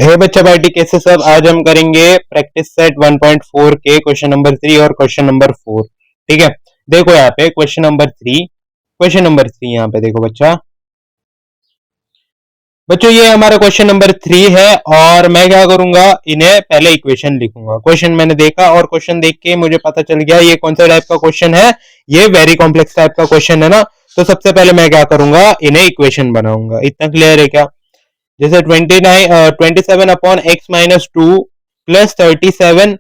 हे बच्चा पार्टी कैसे सब। आज हम करेंगे प्रैक्टिस सेट 1.4 के क्वेश्चन नंबर 3 और क्वेश्चन नंबर 4। ठीक है, देखो यहाँ पे क्वेश्चन नंबर 3 यहाँ पे देखो बच्चों ये हमारा क्वेश्चन नंबर 3 है और मैं क्या करूंगा, इन्हें पहले इक्वेशन लिखूंगा। क्वेश्चन मैंने देखा और क्वेश्चन देख के मुझे पता चल गया ये कौन सा टाइप का क्वेश्चन है, ये वेरी कॉम्प्लेक्स टाइप का क्वेश्चन है ना। तो सबसे पहले मैं क्या करूंगा, इन्हें इक्वेशन बनाऊंगा। इतना क्लियर है क्या? जैसे 27 upon x minus two plus 37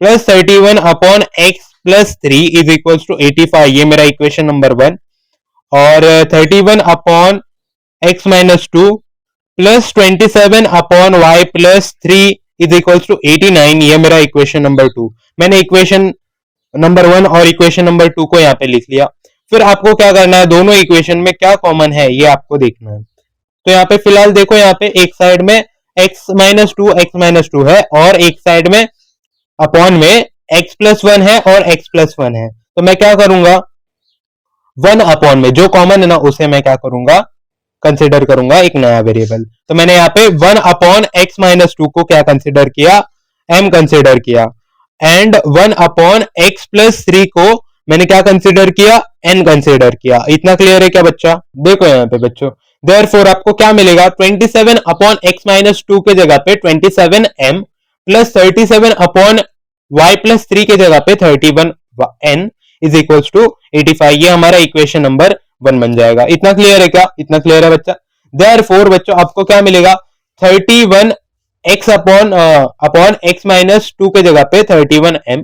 plus 31 upon x plus 3 is equal to 85, ये मेरा इक्वेशन नंबर 1। और 31 upon x minus two plus 27 upon y plus 3 is equal to 89, ये मेरा इक्वेशन नंबर 2। मैंने इक्वेशन नंबर 1 और इक्वेशन नंबर 2 को यहाँ पे लिख लिया। फिर आपको क्या करना है, दोनों इक्वेशन में क्या कॉमन है ये आपको देखना है। तो यहाँ पे फिलहाल देखो, यहाँ पे एक साइड में x माइनस टू है और एक साइड में अपॉन में x प्लस 1 है और x प्लस 1 है। तो मैं क्या करूंगा, 1 अपॉन में जो कॉमन है ना उसे मैं क्या करूंगा, कंसिडर करूंगा एक नया वेरिएबल। तो मैंने यहाँ पे 1 अपॉन एक्स माइनस टू को क्या कंसिडर किया, m कंसिडर किया। एंड 1 अपॉन एक्स प्लस 3 को मैंने क्या कंसिडर किया, n कंसिडर किया। इतना क्लियर है क्या बच्चा? देखो यहाँ पे बच्चों, देयरफॉर आपको क्या मिलेगा, 27 अपॉन एक्स माइनस टू के जगह पे 27m plus 37 upon y plus 3 के जगह पे 31n इज इक्वल टू 85, ये हमारा इक्वेशन नंबर 1 बन जाएगा। इतना क्लियर है क्या? इतना क्लियर है बच्चा। देयरफॉर बच्चों आपको क्या मिलेगा, 31 x upon x minus to के जगह पे 31m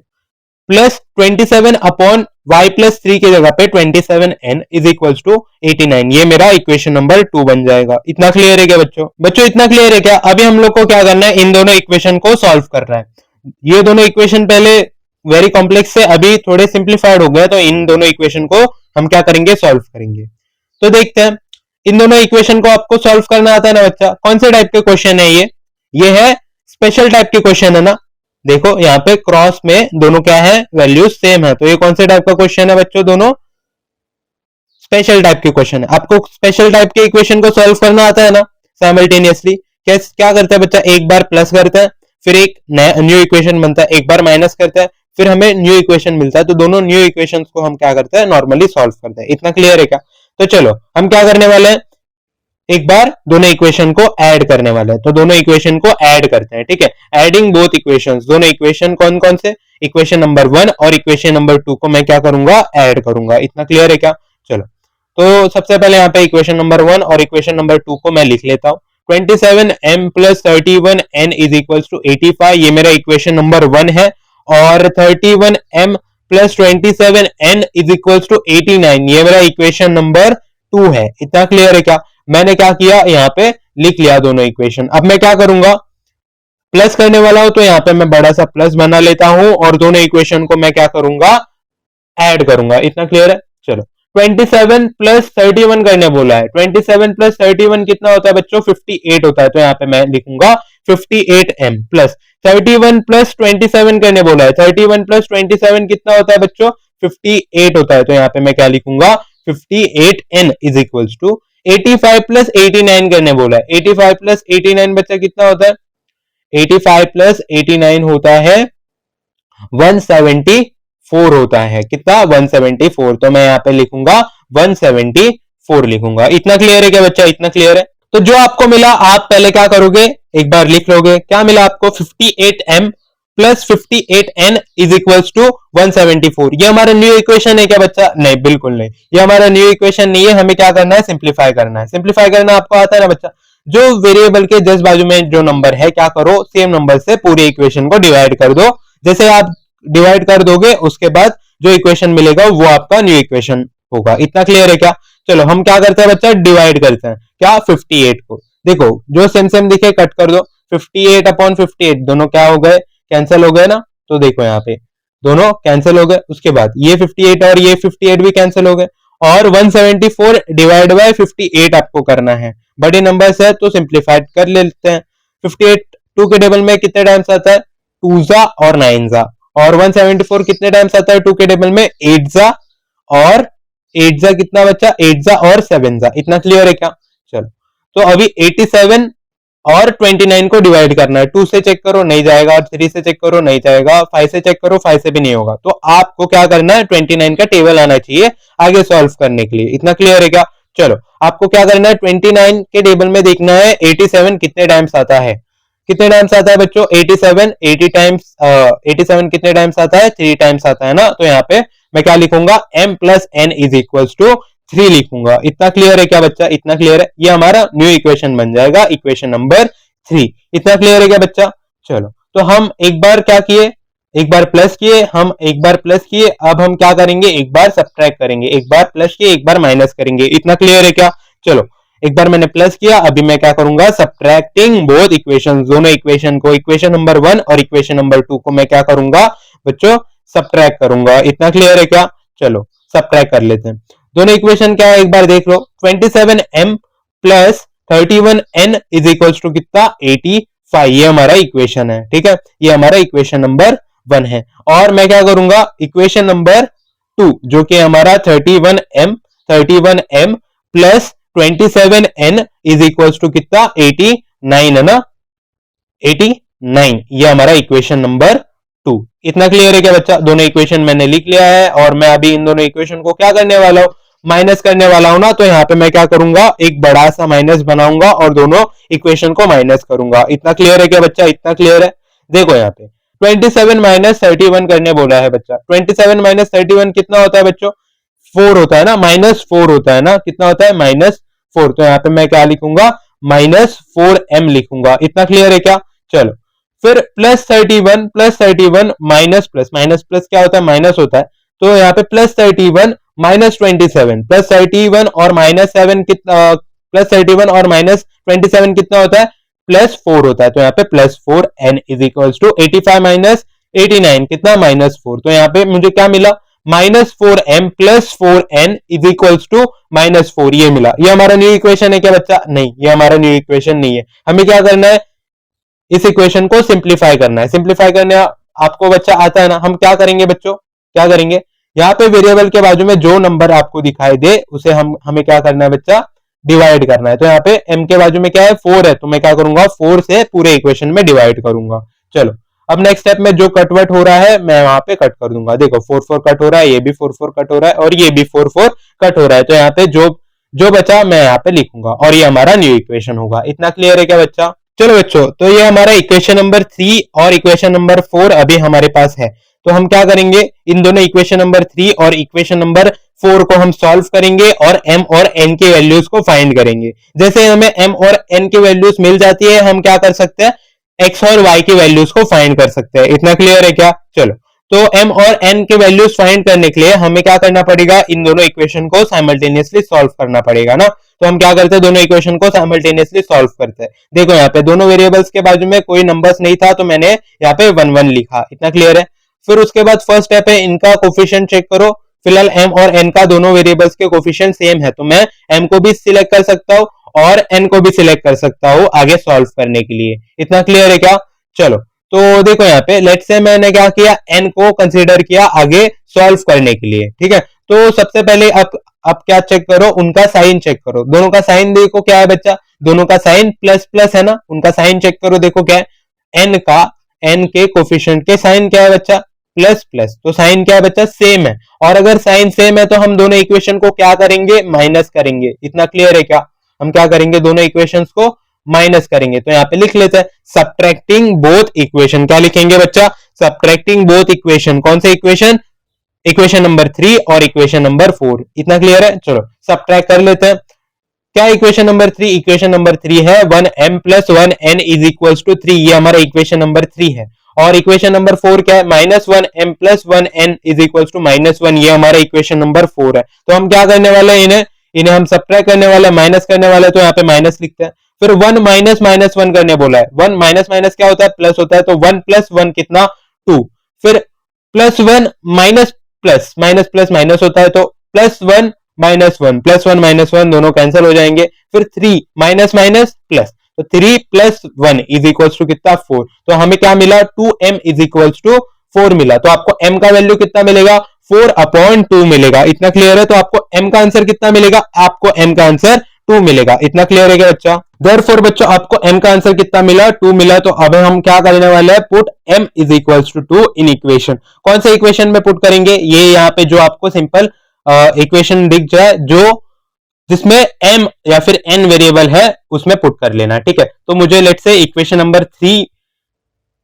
plus 27 upon y plus 3 की जगह पे 27n इज इक्वल टू 89, ये मेरा इक्वेशन नंबर 2 बन जाएगा। इतना क्लियर है क्या बच्चों इतना क्लियर है क्या? अभी हम लोग को क्या करना है, इन दोनों इक्वेशन को सॉल्व करना है। ये दोनों इक्वेशन पहले वेरी कॉम्प्लेक्स से अभी थोड़े सिंप्लीफाइड हो गए, तो इन दोनों इक्वेशन को हम क्या करेंगे, सॉल्व करेंगे। तो देखते हैं, इन दोनों इक्वेशन को आपको सॉल्व करना आता है ना बच्चा? कौन से टाइप के क्वेश्चन है ये है स्पेशल टाइप के क्वेश्चन है ना। देखो यहाँ पे क्रॉस में दोनों क्या है, वैल्यूज सेम है। तो ये कौन से टाइप का क्वेश्चन है बच्चों, दोनों स्पेशल टाइप के क्वेश्चन है। आपको स्पेशल टाइप के इक्वेशन को सॉल्व करना आता है ना साइमल्टेनियसली। क्या करते हैं बच्चा, एक बार प्लस करते हैं फिर एक नया न्यू इक्वेशन बनता है, एक बार माइनस करते हैं फिर हमें न्यू इक्वेशन मिलता है। तो दोनों न्यू इक्वेशन को हम क्या करते हैं, नॉर्मली सॉल्व करते हैं। इतना क्लियर है क्या? तो चलो हम क्या करने वाले हैं, एक बार दोनों इक्वेशन को ऐड करने वाले हैं। तो दोनों इक्वेशन को ऐड करते हैं, ठीक है। एडिंग बोथ इक्वेशंस, दोनों इक्वेशन कौन कौन से, इक्वेशन नंबर 1 और इक्वेशन नंबर 2 को मैं क्या करूंगा, ऐड करूंगा। इतना क्लियर है क्या? चलो तो सबसे पहले यहाँ पे इक्वेशन नंबर 1 और इक्वेशन नंबर 2 को मैं लिख लेता हूँ। 27m plus 31n is equal to 85, ये मेरा इक्वेशन नंबर 1 है। और 31m plus 27n is equal to 89, ये मेरा इक्वेशन नंबर 2 है। इतना क्लियर है क्या? मैंने क्या किया, यहाँ पे लिख लिया दोनों इक्वेशन। अब मैं क्या करूंगा, प्लस करने वाला हूं तो यहाँ पे मैं बड़ा सा प्लस बना लेता हूं और दोनों इक्वेशन को मैं क्या करूंगा, ऐड करूंगा। इतना क्लियर है? चलो 27 प्लस 31 करने बोला है। 27 प्लस 31 कितना होता है बच्चों, 58 होता है। तो यहाँ पे मैं लिखूंगा 58m प्लस 31 प्लस 27 करने बोला है। 31 प्लस 27 कितना होता है बच्चों, 58 होता है। तो यहाँ पे मैं क्या लिखूंगा, 58n is equal to 85 plus 89 करने बोला है। 85 प्लस 89 बच्चा कितना होता है, 85 प्लस 89 होता है 174 होता है। कितना, 174। तो मैं यहाँ पे लिखूंगा 174 लिखूंगा। इतना क्लियर है क्या बच्चा? इतना क्लियर है। तो जो आपको मिला आप पहले क्या करोगे, एक बार लिख लोगे। क्या मिला आपको, 58m plus 58n is equal to 174। ये हमारा न्यू इक्वेशन है क्या बच्चा? नहीं, बिल्कुल नहीं, ये हमारा न्यू इक्वेशन नहीं है। हमें क्या करना है, सिंप्लीफाई करना है। सिंप्लीफाई करना आपको आता है ना बच्चा? जो वेरिएबल के जस्ट बाजू में जो नंबर है, क्या करो, सेम नंबर से पूरे इक्वेशन को डिवाइड कर दो। जैसे आप डिवाइड कर दोगे उसके बाद जो इक्वेशन मिलेगा वो आपका न्यू इक्वेशन होगा। इतना क्लियर है क्या? चलो हम क्या करते हैं बच्चा, डिवाइड करते हैं। क्या, 58 को देखो जो सेम सेम दिखे कट कर दो। 58 अपॉन 58 दोनों क्या हो गए, कैंसिल हो गए ना। तो देखो यहाँ पे दोनों कैंसिल हो गए। उसके बाद ये 58 और ये 58 भी कैंसिल हो गए। और 174 डिवाइड बाय 58 आपको करना है। बड़े नंबर है तो सिंप्लीफाइड कर लेते हैं। 58 2 के टेबल में कितने टाइम्स आता है, 2 जा और 9 जा। और 174 कितने टाइम्स आता है 2 के टेबल में, 8 जा और 8 जा कितना बच्चा, 8 जा और 7 जा। इतना क्लियर है क्या? चलो तो अभी 87 और 29 को डिवाइड करना है। 2 से चेक करो नहीं जाएगा, 3 से चेक करो नहीं जाएगा, 5 से चेक करो 5 से भी नहीं होगा। तो आपको क्या करना है, 29 का टेबल आना चाहिए आगे सॉल्व करने के लिए। इतना क्लियर है क्या? चलो आपको क्या करना है, 29 के टेबल में देखना है 87 कितने टाइम्स आता है। कितने टाइम्स आता है बच्चों? 87 80 टाइम्स 87 कितने टाइम्स आता है? 3 टाइम्स आता है ना। तो यहाँ पे मैं क्या लिखूंगा, m plus n is equals to 3 लिखूंगा। इतना क्लियर है क्या बच्चा? इतना क्लियर है। ये हमारा न्यू इक्वेशन बन जाएगा, इक्वेशन नंबर 3। इतना क्लियर है क्या बच्चा? चलो तो हम एक बार क्या किए, एक बार प्लस किए, हम एक बार प्लस किए, अब हम क्या करेंगे, एक बार सब्ट्रैक्ट करेंगे, एक बार प्लस किए एक बार माइनस करेंगे। इतना क्लियर है क्या? चलो एक बार मैंने प्लस किया, अभी मैं क्या करूंगा, सब्ट्रैक्टिंग बोथ इक्वेशन, दोनों इक्वेशन को, इक्वेशन नंबर 1 और इक्वेशन नंबर 2 को मैं क्या करूंगा बच्चों, सब्ट्रैक्ट करूंगा। इतना क्लियर है क्या? चलो सब्ट्रैक्ट कर लेते हैं। दोनों इक्वेशन क्या है एक बार देख लो, 27m plus 31n is equal to कितना, 85। ये हमारा इक्वेशन है, ठीक है, ये हमारा इक्वेशन नंबर 1 है। और मैं क्या करूंगा, इक्वेशन नंबर 2 जो कि हमारा 31m plus 27n is equal to कितना, 89 है ना, 89। ये हमारा इक्वेशन नंबर 2। इतना क्लियर है क्या बच्चा? दोनों इक्वेशन मैंने लिख लिया है और मैं अभी इन दोनों इक्वेशन को क्या करने वाला हूं, माइनस करने वाला हूं ना। तो यहाँ पे मैं क्या करूंगा, एक बड़ा सा माइनस बनाऊंगा और दोनों इक्वेशन को माइनस करूंगा। इतना क्लियर है क्या बच्चा? इतना क्लियर है। देखो यहाँ पे 27 माइनस 31 करने बोला है बच्चा। 27 माइनस 31 कितना होता है बच्चों, 4 होता है ना, -4 होता है ना, कितना होता है, -4। तो यहाँ पे मैं क्या लिखूंगा, -4m लिखूंगा। इतना क्लियर है क्या? चलो फिर plus 31 minus plus, minus plus क्या होता है, माइनस होता है। तो यहाँ पे प्लस 31 माइनस 27, प्लस 31 और माइनस 7 कितना, प्लस 31 और माइनस 27 कितना होता है, +4 होता है। तो यहाँ पे +4n is equal to 85 minus 89 कितना, -4। तो यहाँ पे मुझे क्या मिला, -4m plus 4n is equal to -4। ये मिला। ये हमारा न्यू इक्वेशन है क्या बच्चा? नहीं, ये हमारा न्यू इक्वेशन नहीं है। हमें क्या करना है, इस इक्वेशन को सिंप्लीफाई करना है। सिंप्लीफाई करने आपको बच्चा आता है ना। हम क्या करेंगे बच्चों, क्या करेंगे, यहाँ पे वेरिएबल के बाजू में जो नंबर आपको दिखाई दे उसे हमें क्या करना है बच्चा, डिवाइड करना है। तो यहाँ पे m के बाजू में क्या है, 4 है, तो मैं क्या करूंगा, 4 से पूरे इक्वेशन में डिवाइड करूंगा। चलो अब नेक्स्ट स्टेप में जो कटवट हो रहा है मैं वहां पे कट कर दूंगा। देखो 4 कट हो रहा है, ये भी 4 कट हो रहा है और ये भी 4 कट हो रहा है। तो यहाँ पे जो बचा मैं यहाँ पे लिखूंगा और ये हमारा न्यू इक्वेशन होगा। इतना क्लियर है क्या बच्चा? चलो बच्चों, तो ये हमारा इक्वेशन नंबर 3 और इक्वेशन नंबर 4 अभी हमारे पास है। तो हम क्या करेंगे, इन दोनों इक्वेशन नंबर 3 और इक्वेशन नंबर 4 को हम सॉल्व करेंगे और m और n के वैल्यूज को फाइंड करेंगे। जैसे हमें m और n की वैल्यूज मिल जाती है, हम क्या कर सकते हैं, x और y की वैल्यूज को फाइंड कर सकते हैं। इतना क्लियर है क्या? चलो तो m और n के वैल्यूज फाइंड करने के लिए हमें क्या करना पड़ेगा, इन दोनों इक्वेशन को साइमल्टेनियसली सॉल्व करना पड़ेगा ना। तो हम क्या करते हैं, दोनों इक्वेशन को साइमल्टेनियसली सॉल्व करते हैं। देखो यहाँ पे दोनों वेरिएबल्स के बाजू में कोई नंबर्स नहीं था, तो मैंने यहाँ पे 1 लिखा। इतना क्लियर है। फिर उसके बाद फर्स्ट स्टेप है, इनका कोफिशिएंट चेक करो। फिलहाल m और n का दोनों वेरिएबल्स के कोफिशिएंट सेम है, तो मैं m को भी सिलेक्ट कर सकता हूँ और n को भी सिलेक्ट कर सकता हूँ आगे सॉल्व करने के लिए। इतना क्लियर है क्या? चलो तो देखो यहाँ पे लेट्स से मैंने क्या किया, n को कंसीडर किया आगे सॉल्व करने के लिए, ठीक है। तो सबसे पहले अब क्या चेक करो, उनका साइन चेक करो। दोनों का साइन देखो क्या है बच्चा, दोनों का साइन प्लस प्लस है ना। उनका साइन चेक करो, देखो क्या है, n के कोफिशिएंट के साइन क्या है बच्चा, प्लस प्लस। तो साइन क्या है बच्चा, सेम है। और अगर साइन सेम है तो हम दोनों इक्वेशन को क्या करेंगे, माइनस करेंगे। इतना क्लियर है क्या? हम क्या करेंगे, दोनों इक्वेशंस को माइनस करेंगे। तो यहाँ पे लिख लेते हैं सब्ट्रैक्टिंग बोथ इक्वेशन। क्या लिखेंगे बच्चा, सब्ट्रैक्टिंग बोथ इक्वेशन। कौन से इक्वेशन, इक्वेशन नंबर 3 और इक्वेशन नंबर 4। इतना क्लियर है। चलो सब्ट्रैक्ट कर लेते हैं। क्या इक्वेशन नंबर 3, इक्वेशन नंबर 3 है 1m plus 1n is equal to 3। ये हमारा इक्वेशन नंबर 3 है। और इक्वेशन नंबर 4 क्या है, -1m plus 1n is equal to -1। ये हमारा इक्वेशन नंबर 4 है। तो हम क्या करने वाले हैं, इन्हें हम सब्ट्रैक्ट करने वाले, माइनस करने वाले। तो यहाँ पे माइनस लिखते हैं। फिर 1 माइनस -1 करने बोला है। 1 माइनस माइनस क्या होता है, प्लस होता है। तो 1 प्लस 1 कितना, 2। फिर +1 minus plus, minus plus minus होता है। तो +1 -1, +1 -1 दोनों कैंसिल हो जाएंगे। फिर 3 माइनस माइनस प्लस, तो 3 + 1 इज इक्वल टू कितना, 4। तो हमें क्या मिला, 2m इज इक्वल टू 4 मिला। तो आपको m का वैल्यू कितना मिलेगा, 4/2 मिलेगा। इतना क्लियर है। तो आपको m का आंसर कितना मिलेगा, आपको m का आंसर 2 मिलेगा। इतना क्लियर है क्या बच्चा? देयरफॉर बच्चों आपको m का आंसर कितना मिला, 2 मिला। तो अब हम क्या करने वाले हैं, put m is equals to 2 in equation. कौन से इक्वेशन में पुट करेंगे, ये यहाँ पे जो आपको सिंपल इक्वेशन दिख जाए जो जिसमें m या फिर n वेरिएबल है उसमें पुट कर लेना, ठीक है। तो मुझे लेट से इक्वेशन नंबर 3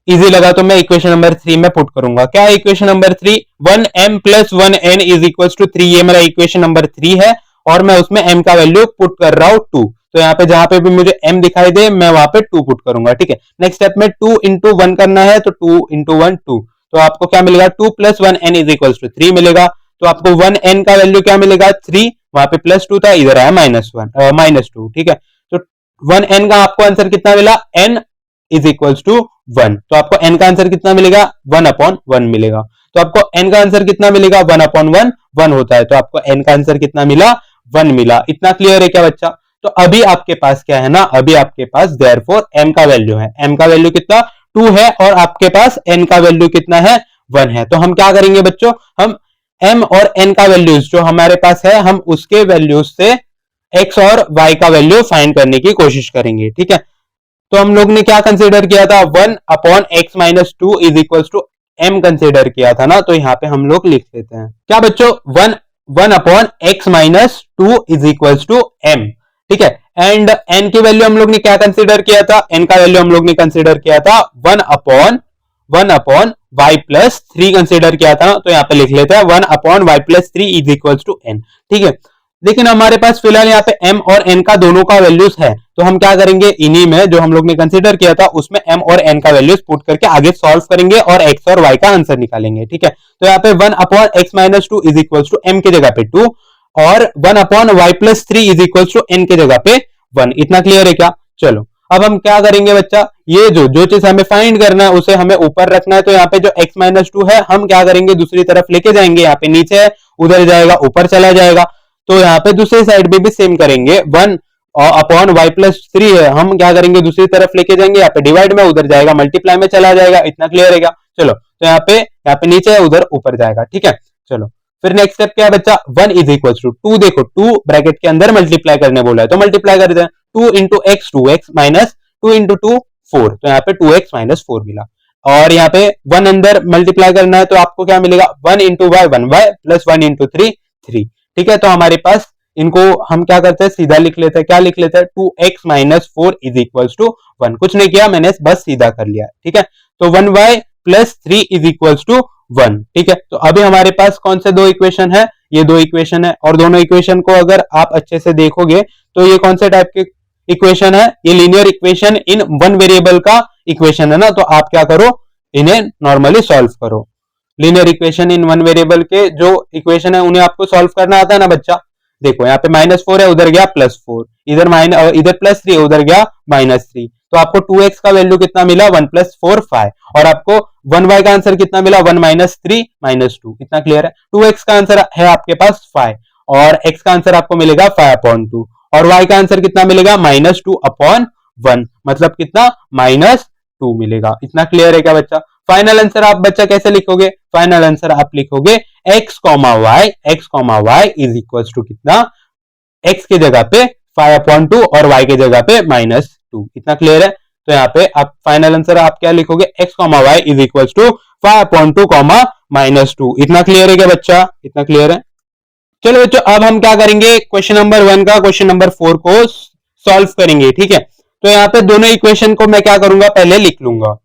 इजी लगा तो मैं इक्वेशन नंबर 3 में पुट करूंगा। क्या है equation number 3, 1m plus 1n is equals to 3, ये मेरा इक्वेशन नंबर 3 है और मैं उसमें m का वैल्यू पुट कर रहा हूं 2। तो यहाँ पे जहां पे भी मुझे m दिखाई दे मैं वहां पे 2 पुट करूंगा, ठीक है। नेक्स्ट स्टेप में 2 इंटू 1 करना है, तो 2 इंटू 1 2, तो आपको क्या मिलेगा, 2 plus 1n is equals to 3 मिलेगा। तो आपको 1n का वैल्यू क्या मिलेगा, 3, वहां पे प्लस 2 था, इधर आया -2, ठीक है। तो 1n का आपको आंसर कितना मिला, n इज इक्वल्स टू 1। तो आपको n का आंसर कितना मिलेगा, 1/1 मिलेगा। तो आपको n का आंसर कितना मिलेगा, 1/1 1 होता है। तो आपको n का आंसर कितना मिला, 1 मिला। इतना क्लियर है क्या बच्चा। तो अभी आपके पास क्या है ना, अभी आपके पास देयरफॉर m का वैल्यू है, m का वैल्यू कितना 2 है और आपके पास n का वैल्यू कितना है, 1 है। तो हम क्या करेंगे बच्चों, हम m और n का वैल्यूज जो हमारे पास है हम उसके वैल्यूज से x और y का वैल्यू फाइंड करने की कोशिश करेंगे, ठीक है। तो हम लोग ने क्या कंसीडर किया था, 1/x-2 is equals to m consider किया था ना, तो यहाँ पे हम लोग लिख लेते हैं क्या बच्चों, 1/x-2 is equals to m, ठीक है। एंड n की वैल्यू हम लोग ने क्या कंसीडर किया था, n का वैल्यू हम लोग ने कंसीडर किया था 1/y+3 कंसीडर किया था ना, तो यहाँ पे लिख लेते हैं 1/y+3 is equals to n, ठीक है। लेकिन हमारे पास फिलहाल यहाँ पे m और n का दोनों का वैल्यूज है, तो हम क्या करेंगे, इन्हीं में जो हम लोग ने कंसीडर किया था उसमें m और n का वैल्यूज पुट करके आगे सॉल्व करेंगे और x और y का आंसर निकालेंगे, ठीक है। तो यहाँ पे 1/x-2 is equals to m की जगह पे 2 और 1/y+3 is equals to n की जगह पे 1। इतना क्लियर है क्या। चलो अब हम क्या करेंगे बच्चा, ये जो चीज हमें फाइंड करना है उसे हमें ऊपर रखना है। तो यहाँ पे जो x-2 है हम क्या करेंगे, दूसरी तरफ लेके जाएंगे, यहाँ पे नीचे है उधर जाएगा ऊपर चला जाएगा। तो यहाँ पे दूसरी साइड में भी सेम करेंगे, 1/y+3 है, हम क्या करेंगे दूसरी तरफ लेके जाएंगे, यहाँ पे डिवाइड में उधर जाएगा मल्टीप्लाई में चला जाएगा। इतना क्लियर है क्या। चलो तो यहाँ पे नीचे है उधर ऊपर जाएगा, ठीक है। चलो फिर नेक्स्ट स्टेप क्या है बच्चा, 1 इज इक्वल टू 2, देखो 2 ब्रैकेट के अंदर मल्टीप्लाई करने बोला है तो मल्टीप्लाई कर दें, 2 into x 2x minus 2 into 2 4, तो यहाँ पे 2x माइनस 4 मिला। और यहाँ पे 1 अंदर मल्टीप्लाई करना है तो आपको क्या मिलेगा, 1 into Y 1y plus 1 into 3 3, ठीक है। तो हमारे पास इनको हम क्या करते हैं, सीधा लिख लेते हैं, क्या लिख लेते हैं, 2x minus 4 is equals to 1। कुछ नहीं किया मैंने, बस सीधा कर लिया, ठीक है। तो 1y plus 3 is equals to 1, ठीक है। तो अभी हमारे पास कौन से दो इक्वेशन है, ये दो इक्वेशन है और दोनों इक्वेशन को अगर आप अच्छे से देखोगे तो ये कौन से टाइप के इक्वेशन है, ये linear equation in one variable का इक्वेशन है ना। तो आप क्या करो, इन्हें नॉर्मली सॉल्व करो। Linear equation in one variable के जो इक्वेशन है उन्हें आपको सॉल्व करना आता है ना बच्चा। देखो यहाँ पे -4 है उधर गया +4, इधर +3 उधर गया -3, तो आपको 2x का वैल्यू कितना मिला, 1 + 4 5, और आपको 1y का आंसर कितना मिला, 1 - 3 -2। कितना क्लियर है। 2x का आंसर है आपके पास 5 और x का आंसर आपको मिलेगा 5/2 और y का आंसर कितना मिलेगा, -2/1, मतलब कितना, -2 मिलेगा। इतना क्लियर है क्या बच्चा। फाइनल आंसर आप बच्चा कैसे लिखोगे, फाइनल आंसर आप लिखोगे x, y is equal to कितना, x की जगह पे 5/2 और y की जगह पे -2। इतना क्लियर है। तो यहाँ पे आप फाइनल आंसर आप क्या लिखोगे, x, y is equal to 5/2, -2। इतना क्लियर है क्या बच्चा, इतना क्लियर है। चलो बच्चों अब हम क्या करेंगे, क्वेश्चन नंबर 1 का क्वेश्चन नंबर 4 को सॉल्व करेंगे, ठीक है। तो यहाँ पे दोनों इक्वेशन को मैं क्या करूंगा, पहले लिख लूंगा।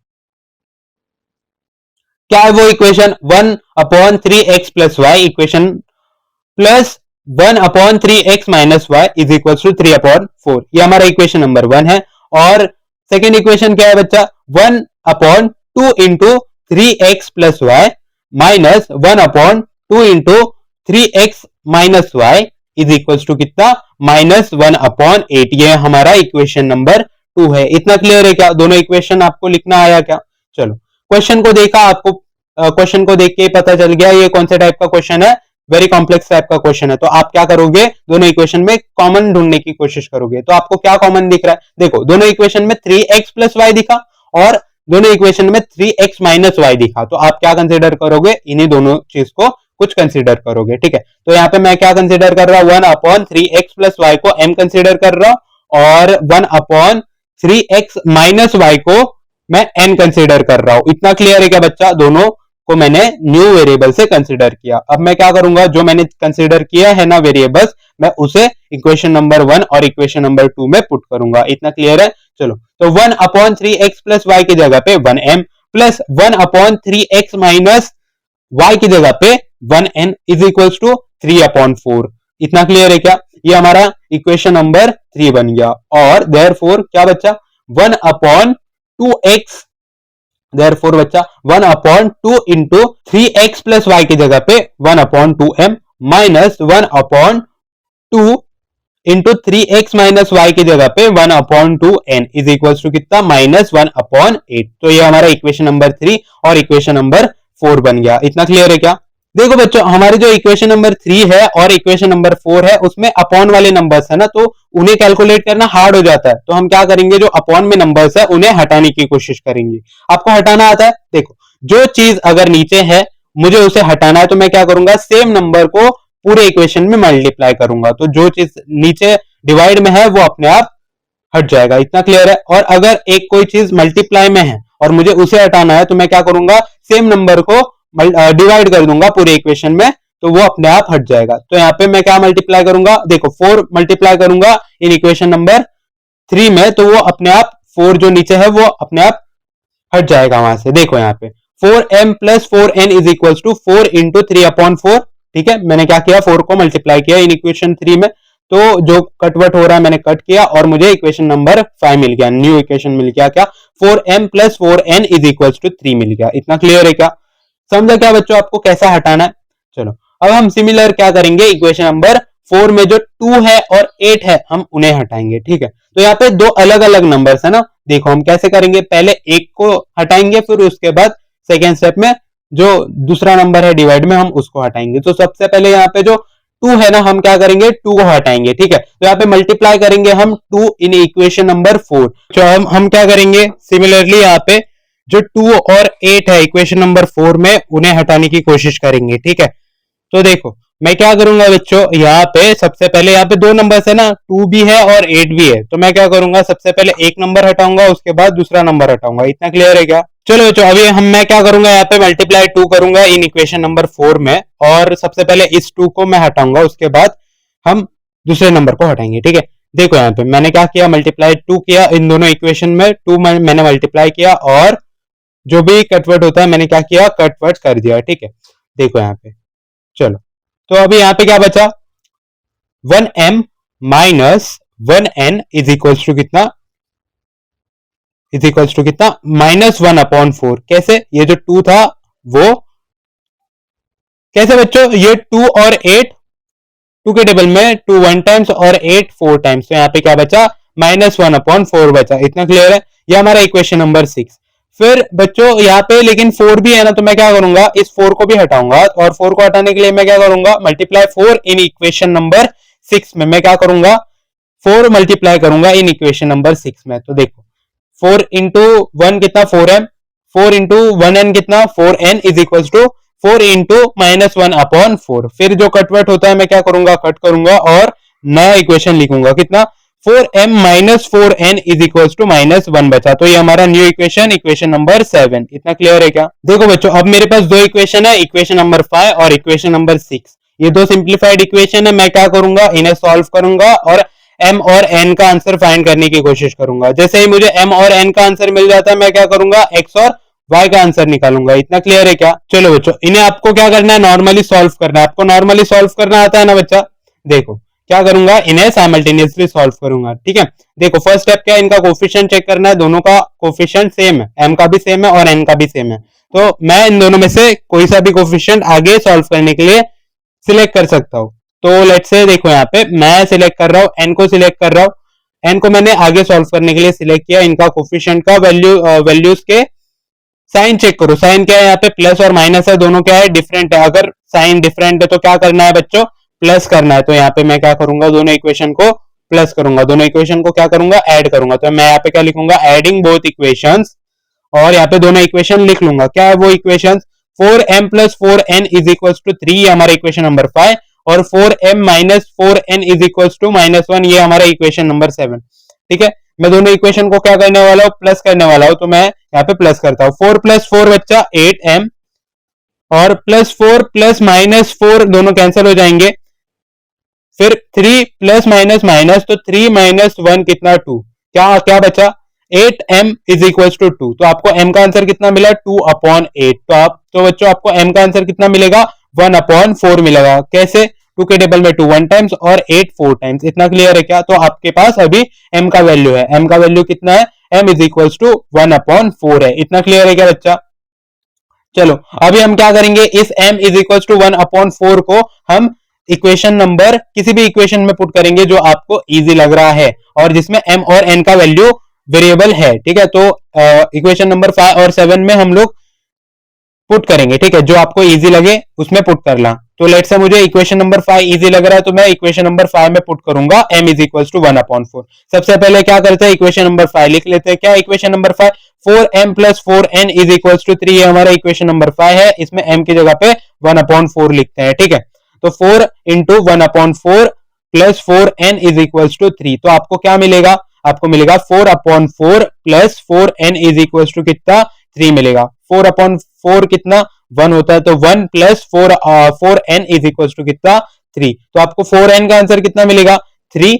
क्या है वो equation, 1/3x plus y equation plus 1/3x minus y is equal to 3/4, ये हमारा इक्वेशन नंबर 1 है। और सेकेंड इक्वेशन क्या है बच्चा, 1/2 into 3x plus y minus 1/2 into 3x minus y is equal to कितना, -1/8। ये हमारा इक्वेशन नंबर 2 है। इतना क्लियर है क्या, दोनों इक्वेशन आपको लिखना आया क्या। चलो क्वेश्चन को देखा, आपको क्वेश्चन को देख के पता चल गया ये कौन से टाइप का क्वेश्चन है, वेरी कॉम्प्लेक्स टाइप का क्वेश्चन है। तो आप क्या करोगे, दोनों इक्वेशन में कॉमन ढूंढने की कोशिश करोगे। तो आपको क्या कॉमन दिख रहा है, देखो दोनों इक्वेशन में 3x प्लस वाई दिखा और दोनों इक्वेशन में 3x माइनस वाई दिखा। तो आप क्या कंसिडर करोगे, इन्हीं दोनों चीज को कुछ कंसिडर करोगे, ठीक है। तो यहाँ पे मैं क्या कंसिडर कर रहा हूं, 1/3x प्लस वाई को m कंसिडर कर रहा हूं और 1/3x माइनस वाई को मैं n कंसिडर कर रहा हूं। इतना क्लियर है क्या बच्चा? दोनों को मैंने न्यू वेरिएबल से कंसिडर किया। अब मैं क्या करूंगा, जो मैंने कंसिडर किया है ना वेरिएबल्स, मैं उसे इक्वेशन नंबर 1 और इक्वेशन नंबर 2 में पुट करूंगा। इतना क्लियर है? चलो, तो 1/3x प्लस वाई की जगह पे 1m plus 1/3x minus Y की जगह पे 1n इज इक्वल टू 3/4। इतना क्लियर है क्या? ये हमारा इक्वेशन नंबर 3 बन गया। और देयरफॉर क्या बच्चा? 1/2x, देयरफॉर बच्चा 1/2 इंटू 3x प्लस वाई की जगह पे 1/2m minus 1/2 into 3x minus Y की जगह पे 1/2n इज इक्वल टू कितना? -1/8। तो ये हमारा इक्वेशन नंबर 3 और इक्वेशन नंबर 4 बन गया। इतना क्लियर है क्या? देखो बच्चों, हमारे जो इक्वेशन नंबर 3 है और इक्वेशन नंबर 4 है उसमें अपॉन वाले नंबर्स है ना, तो उन्हें कैलकुलेट करना हार्ड हो जाता है। तो हम क्या करेंगे, जो अपॉन में नंबर्स है उन्हें हटाने की कोशिश करेंगे। आपको हटाना आता है? देखो, जो चीज अगर नीचे है मुझे उसे हटाना है तो मैं क्या करूंगा, सेम नंबर को पूरे इक्वेशन में मल्टीप्लाई करूंगा। तो जो चीज नीचे डिवाइड में है वो अपने आप हट जाएगा। इतना क्लियर है? और अगर एक कोई चीज मल्टीप्लाई में है और मुझे उसे हटाना है तो मैं क्या करूंगा, सेम नंबर को डिवाइड कर दूंगा पूरे इक्वेशन में, तो वो अपने आप हट जाएगा। तो यहाँ पे मैं क्या मल्टीप्लाई करूंगा, देखो 4 मल्टीप्लाई करूंगा इन इक्वेशन नंबर 3 में, तो वो अपने आप 4 जो नीचे है वो अपने आप हट जाएगा वहां से। देखो यहाँ पे 4m plus 4n is equal to 4 into 3/4। ठीक है, मैंने क्या किया, 4 को मल्टीप्लाई किया इन इक्वेशन 3 में, तो जो कटवट हो रहा है मैंने कट किया और मुझे इक्वेशन नंबर 5 मिल गया, न्यू इक्वेशन मिल गया। क्या? 4m plus 4n is equal to 3 मिल गया। इतना क्लियर है क्या? समझा क्या बच्चों आपको कैसा हटाना है? चलो, अब हम सिमिलर क्या करेंगे, इक्वेशन नंबर 4 में जो 2 है और 8 है हम उन्हें हटाएंगे। ठीक है, तो यहाँ पे दो अलग अलग नंबर्स है ना, देखो हम कैसे करेंगे, पहले एक को हटाएंगे फिर उसके बाद सेकेंड स्टेप में जो दूसरा नंबर है डिवाइड में हम उसको हटाएंगे। तो सबसे पहले यहाँ पे जो 2 है ना, हम क्या करेंगे, 2 को हटाएंगे। ठीक है, तो यहाँ पे मल्टीप्लाई करेंगे हम 2 इन इक्वेशन नंबर 4। तो हम क्या करेंगे, सिमिलरली यहाँ पे जो 2 और 8 है इक्वेशन नंबर 4 में उन्हें हटाने की कोशिश करेंगे। ठीक है, तो देखो मैं क्या करूंगा बच्चों, यहाँ पे सबसे पहले यहाँ पे दो नंबर्स है ना, 2 भी है और 8 भी है, तो मैं क्या करूंगा, सबसे पहले एक नंबर हटाऊंगा उसके बाद दूसरा नंबर हटाऊंगा। इतना क्लियर है क्या? चलो बच्चों, अभी मैं क्या करूंगा, यहाँ पे मल्टीप्लाई 2 करूंगा इन इक्वेशन नंबर 4 में, और सबसे पहले इस 2 को मैं हटाऊंगा उसके बाद हम दूसरे नंबर को हटाएंगे। ठीक है, देखो यहाँ पे मैंने क्या किया, मल्टीप्लाई 2 किया इन दोनों इक्वेशन में, 2 मैंने मल्टीप्लाई किया और जो भी कटवर्ट होता है मैंने क्या किया, कटवर्ट कर दिया। ठीक है, देखो यहाँ पे, चलो तो अभी यहाँ पे क्या बचा, 1m minus 1n is equals to कितना, इज इक्वल्स टू कितना, -1/4। कैसे, ये जो 2 था वो कैसे बच्चों, ये 2 और 8 2 के टेबल में 2 1 टाइम्स और 8 4 टाइम्स, तो यहाँ पे क्या बचा, -1/4 बचा। इतना क्लियर है? ये हमारा इक्वेशन नंबर 6। फिर बच्चों यहाँ पे लेकिन 4 भी है ना, तो मैं क्या करूंगा, इस 4 को भी हटाऊंगा, और 4 को हटाने के लिए मैं क्या करूंगा, मल्टीप्लाई 4 इन इक्वेशन नंबर 6 में मैं क्या करूंगा, 4 मल्टीप्लाई करूंगा इन इक्वेशन नंबर 6 में। तो देखो 4 इंटू 1 कितना, 4m, 4 इंटू 1n कितना, 4n is equal to 4 into -1/4। फिर जो कटवर्ट होता है मैं क्या करूंगा, कट करूंगा और नया इक्वेशन लिखूंगा, कितना, 4m minus 4n is equal to -1 बचा। तो ये हमारा न्यू इक्वेशन, इक्वेशन नंबर 7। इतना क्लियर है क्या? देखो बच्चों, अब मेरे पास दो इक्वेशन है, इक्वेशन नंबर 5 और इक्वेशन नंबर 6। ये दो सिंप्लीफाइड इक्वेशन है, मैं क्या करूंगा, इन्हें सॉल्व करूंगा और m और n का आंसर फाइंड करने की कोशिश करूंगा। जैसे ही मुझे m और n का आंसर मिल जाता है मैं क्या करूंगा, x और y का आंसर निकालूंगा। इतना क्लियर है क्या? चलो बच्चों, इन्हें आपको क्या करना है, नॉर्मली सॉल्व करना है। आपको नॉर्मली सॉल्व करना आता है ना बच्चा? देखो क्या करूंगा, इन्हें साइमल्टेनियसली सॉल्व करूंगा। ठीक है, देखो फर्स्ट स्टेप क्या है, इनका कोफिशिएंट चेक करना है, दोनों का कोफिशिएंट सेम है, m का भी सेम है और n का भी सेम है। तो मैं इन दोनों में से कोई सा भी कोफिशिएंट आगे सॉल्व करने के लिए सिलेक्ट कर सकता हूँ। तो लेट्स से देखो यहाँ पे मैं सिलेक्ट कर रहा हूँ, n को सिलेक्ट कर रहा हूँ, n को मैंने आगे सॉल्व करने के लिए सिलेक्ट किया। इनका कोफिशिएंट का वैल्यूज के साइन चेक करो, साइन क्या है यहाँ पे, प्लस और माइनस है, दोनों क्या है, डिफरेंट है। अगर साइन डिफरेंट है तो क्या करना है बच्चों, प्लस करना है। तो यहाँ पे मैं क्या करूंगा, दोनों इक्वेशन को प्लस करूंगा, दोनों इक्वेशन को क्या करूंगा, ऐड करूंगा। तो मैं यहाँ पे क्या लिखूंगा, एडिंग बोथ इक्वेशंस, और यहाँ पे दोनों इक्वेशन लिख लूंगा। क्या है वो equation, 4m plus 4n is equal to 3, हमारा इक्वेशन नंबर 5, और 4m minus 4n is equal to -1, ये हमारा इक्वेशन नंबर 7। ठीक है, मैं दोनों इक्वेशन को क्या करने वाला हूँ, प्लस करने वाला हूँ, तो मैं यहाँ पे प्लस करता हूँ। 4 + 4 बच्चा 8m, और +4 + -4 दोनों कैंसिल हो जाएंगे। फिर 3 प्लस माइनस माइनस, तो 3 - 1 कितना 2, क्या क्या बचा 8m = 2। तो आपको m का आंसर कितना मिला 2/8। तो बच्चों आपको m का आंसर कितना मिलेगा 1/4 मिलेगा। कैसे, 2 के टेबल में 2 1 टाइम्स और 8 4 टाइम्स। इतना क्लियर है क्या? तो आपके पास अभी m का वैल्यू है, m का वैल्यू कितना है, m = 1/4 है। इतना क्लियर है क्या बच्चा? चलो अभी हम क्या करेंगे, इस m = 1/4 को हम इक्वेशन नंबर किसी भी इक्वेशन में पुट करेंगे जो आपको इजी लग रहा है और जिसमें m और n का वैल्यू वेरिएबल है। ठीक है, तो इक्वेशन नंबर 5 और 7 में हम लोग पुट करेंगे। ठीक है, जो आपको इजी लगे उसमें पुट करना। तो लेट से मुझे इक्वेशन नंबर 5 इजी लग रहा है, तो मैं इक्वेशन नंबर 5 में पुट करूंगा m = 1/4। सबसे पहले क्या करते हैं, इक्वेशन नंबर 5 लिख लेते हैं। क्या इक्वेशन नंबर 5, 4m + 4n = 3। ये हमारा इक्वेशन नंबर 5 है, इसमें m की जगह पे 1/4 लिखते हैं। ठीक है, तो 4 × 1/4 + 4n = 3। तो आपको क्या मिलेगा, आपको मिलेगा 4/4 + 4n = कितना 3 मिलेगा। 4/4 कितना 1 होता है, तो 1 + 4n = कितना 3। तो आपको 4n का आंसर कितना मिलेगा 3।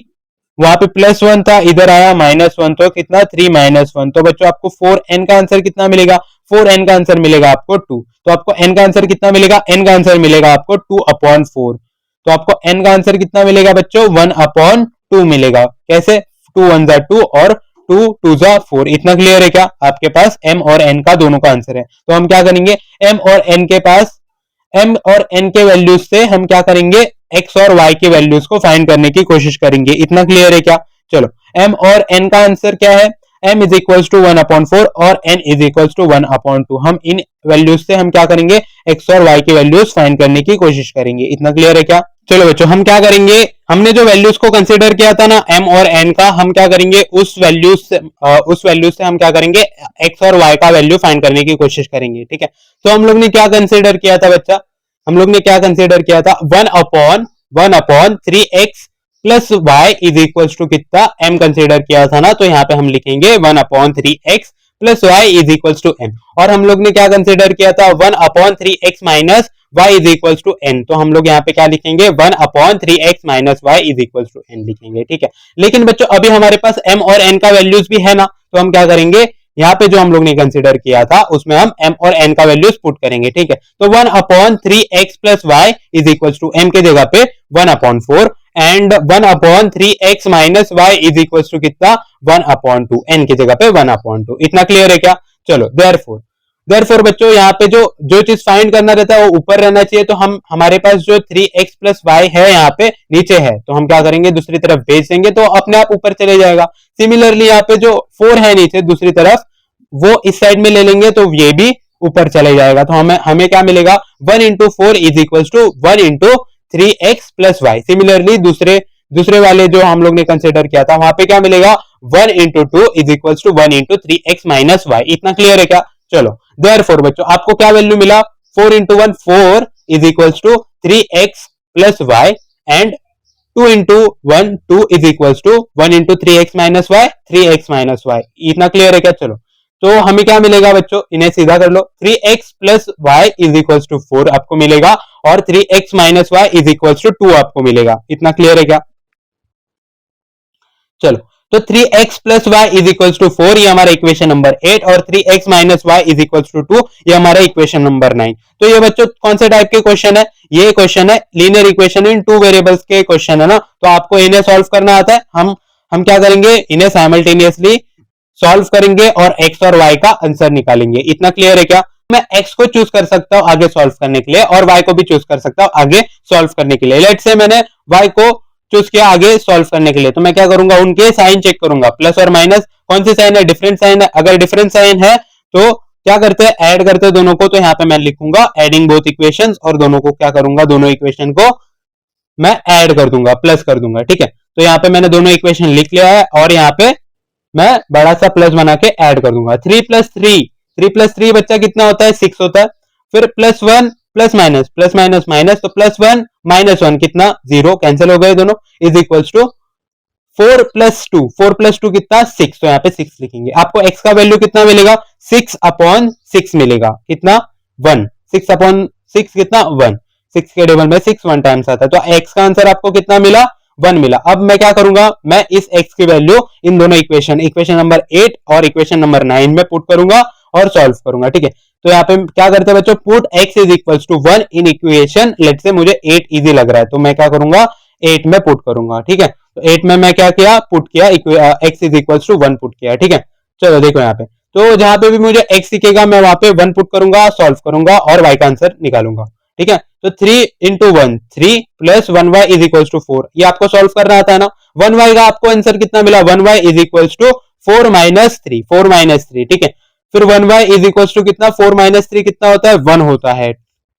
वहां पे +1 था, इधर आया -1, तो कितना 3 - 1। तो बच्चों आपको 4n का आंसर कितना मिलेगा, 4n का आंसर मिलेगा आपको 2। तो आपको n का आंसर कितना मिलेगा, n का आंसर मिलेगा आपको 2/4। तो आपको n का आंसर कितना मिलेगा बच्चों 1/2 मिलेगा। कैसे, 2 1 = 2 और 2 2 = 4। इतना क्लियर है क्या? आपके पास m और n का दोनों का आंसर है। तो हम क्या करेंगे, m और n के पास m और n के वैल्यूज से हम क्या करेंगे, x और y के वैल्यूज को फाइंड करने की कोशिश करेंगे। इतना क्लियर है क्या? चलो m और n का आंसर क्या है, m = 1/4 और n = 1/2। हम इन वैल्यूज से हम क्या करेंगे, x और y के वैल्यूज फाइंड करने की कोशिश करेंगे। इतना क्लियर है क्या? चलो बच्चों हम क्या करेंगे, हमने जो वैल्यूज को कंसीडर किया था ना m और n का, हम क्या करेंगे उस वैल्यूज से हम क्या करेंगे x और y का वैल्यू फाइंड करने की कोशिश करेंगे। ठीक है, तो हम लोग ने क्या कंसीडर किया था बच्चा, हम लोग ने क्या कंसीडर किया था 1/3x + y = कितना m कंसीडर किया था ना। तो यहाँ पे हम लिखेंगे 1/3x + y = m। और हम लोग ने क्या कंसीडर किया था 1/3x - y = n। तो हम लोग यहाँ पे क्या लिखेंगे 1/3x - y = n लिखेंगे। ठीक है, लेकिन बच्चों अभी हमारे पास m और n का वैल्यूज भी है ना, तो हम क्या करेंगे, यहाँ पे जो हम लोग ने कंसीडर किया था उसमें हम m और n का वैल्यूज पुट करेंगे। ठीक है, तो 1/3x + y = m के जगह पे 1/4 एंड 1/3x - y = कितना 1/2, n की जगह पे 1/2। इतना क्लियर है क्या? चलो देयरफॉर बच्चों यहाँ पे जो चीज फाइंड करना रहता है वो ऊपर रहना चाहिए। तो हम हमारे पास जो 3x + y है यहाँ पे नीचे है, तो हम क्या करेंगे दूसरी तरफ भेज देंगे तो अपने आप ऊपर चले जाएगा। सिमिलरली यहाँ पे जो 4 है नीचे दूसरी तरफ, वो इस साइड में ले लेंगे तो ये भी ऊपर चले जाएगा। तो हमें क्या मिलेगा 1 × 4 = 1 × 3x + y। सिमिलरली दूसरे वाले जो हम लोग ने कंसिडर किया था वहां पे क्या मिलेगा 1 × 2 = 1 × 3x - y। इतना क्लियर है क्या? चलो देयरफॉर बच्चों आपको क्या वैल्यू मिला 4 × 1 4 = 3x + y and 2 × 1 2 = 1 × 3x - y 3x - y। इतना क्लियर है क्या? चलो तो हमें क्या मिलेगा बच्चों, इन्हें सीधा कर लो, 3x + y = 4 आपको मिलेगा और 3x - y = 2 आपको मिलेगा। इतना क्लियर है क्या? चलो तो 3x + y = 4 ये हमारा इक्वेशन नंबर 8 और 3x - y = 2 ये हमारा इक्वेशन नंबर 9। तो ये बच्चों कौन से टाइप के क्वेश्चन है, ये क्वेश्चन है लीनियर इक्वेशन इन 2 वेरिएबल्स के क्वेश्चन है ना। तो आपको इन्हें सॉल्व करना आता है, हम क्या करेंगे इन्हें साइमल्टेनियसली सॉल्व करेंगे और x और y का आंसर निकालेंगे। इतना क्लियर है क्या? मैं x को चूज कर सकता हूं आगे सॉल्व करने के लिए और y को भी चूज कर सकता हूं आगे सॉल्व करने के लिए। लेट्स से मैंने y को चूज किया आगे सॉल्व करने के लिए, तो मैं क्या करूंगा उनके साइन चेक करूंगा, प्लस और माइनस कौन सी साइन है, डिफरेंट साइन है। अगर डिफरेंट साइन है तो क्या करते हैं ऐड करते हैं दोनों को। तो यहाँ पे मैं लिखूंगा एडिंग बोथ इक्वेशंस और दोनों को क्या करूंगा दोनों इक्वेशन को मैं ऐड कर दूंगा प्लस कर दूंगा। ठीक है, तो यहाँ पे मैंने दोनों इक्वेशन लिख लिया है और यहाँ पे मैं बड़ा सा प्लस बना के ऐड कर दूंगा। 3 + 3 बच्चा कितना होता है 6 होता है। फिर +1 प्लस माइनस तो +1 - 1 कितना 0 कैंसिल हो गए दोनों = 4 प्लस 2, 4 प्लस 2 कितना 6, तो यहाँ पे 6 लिखेंगे। आपको x का वैल्यू कितना मिलेगा 6 अपॉन 6 मिलेगा, कितना 1, 6 अपॉन 6 कितना 1, 6 के टेबल में 6 1 टाइम्स आता है, तो x का आंसर आपको कितना मिला 1 मिला। अब मैं क्या करूंगा, मैं इस x की वैल्यू इन दोनों इक्वेशन नंबर 8 और इक्वेशन नंबर 9 में पुट करूंगा और सॉल्व करूंगा, ठीक है। तो यहाँ पे क्या करते हैं बच्चों, put x is equals to 1 in equation, let से मुझे 8 इजी लग रहा है तो मैं क्या करूंगा 8 में पुट करूंगा, ठीक है। तो 8 में मैं क्या किया, पुट किया x is equals to 1 put किया, ठीक है। चलो देखो यहाँ पे, तो जहां पे भी मुझे x दिखेगा मैं वहां पे 1 पुट करूंगा, सॉल्व करूंगा और y का आंसर निकालूंगा, ठीक है। तो 3 इंटू 1 3 plus 1y is equals to 4, ये आपको सॉल्व करना आता है ना। 1y का आपको आंसर कितना मिला, 1y is equals to 4 minus 3, 4 minus 3, ठीक है। फिर 1y इज इक्वल्स टू कितना, 4 माइनस 3 कितना होता है 1 होता है,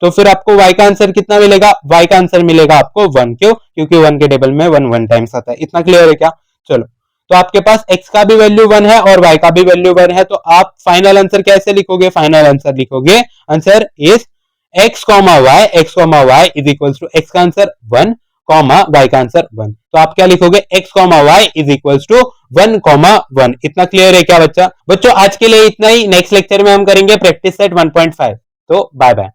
तो फिर आपको y का आंसर कितना मिलेगा, y का आंसर मिलेगा आपको 1, क्यों, क्योंकि 1 के टेबल में 1 1 टाइम्स आता है। इतना क्लियर है क्या। चलो, तो आपके पास x का भी वैल्यू 1 है और y का भी वैल्यू 1 है, तो आप फाइनल आंसर कैसे लिखोगे, फाइनल आंसर लिखोगे, answer is x, y is equals to x का आंसर 1, y का आंसर 1, तो आप क्या लिखोगे x, y is equals to 1, 1। इतना क्लियर है क्या बच्चों। आज के लिए इतना ही, नेक्स्ट लेक्चर में हम करेंगे प्रैक्टिस सेट 1.5। तो बाय बाय।